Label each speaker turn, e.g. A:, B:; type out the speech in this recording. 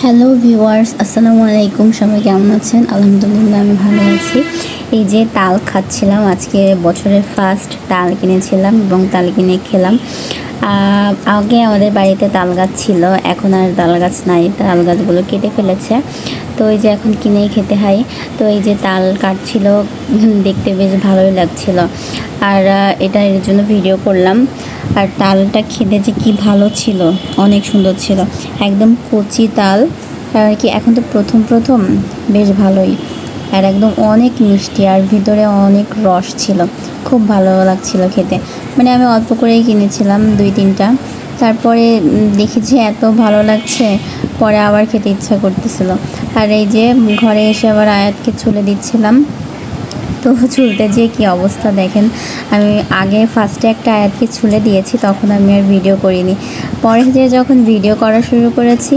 A: Hello viewers, আসসালামু আলাইকুম। সবাই কেমন আছেন? আলহামদুলিল্লাহ আমি ভালো আছি। এই যে তাল খাচ্ছিলাম, আজকে বছরের ফার্স্ট তাল কিনেছিলাম এবং তাল কিনে খেলাম। আগে আমাদের বাড়িতে তাল গাছ ছিল, এখন আর তাল গাছ নাই, তাল গাছগুলো কেটে ফেলেছে। তো এই যে এখন কিনেই খেতে হয়। তো এই যে তাল কাটছিল, দেখতে বেশ ভালোই লাগছিল। আর এটার জন্য ভিডিও করলাম। আর তালটা খেতে যে কি ভালো ছিল, অনেক সুন্দর ছিল, একদম কচি তাল। আর কি এখন তো প্রথম বেশ ভালোই, আর একদম অনেক মিষ্টি, আর ভিতরে অনেক রস ছিল, খুব ভালো লাগছিল খেতে। মানে আমি অল্প করেই কিনেছিলাম 2-3টা, তারপরে দেখি যে এত ভালো লাগছে, পরে আবার খেতে ইচ্ছা করতেছিল। আর এই যে ঘরে এসে আবার আয়াতকে ছুলে দিচ্ছিলাম, তো ছুলতে যেয়ে কী অবস্থা দেখেন। আমি আগে ফার্স্টে একটা আয়াতকে ছুলে দিয়েছি, তখন আমি আর ভিডিও করিনি। পরে যে যখন ভিডিও করা শুরু করেছি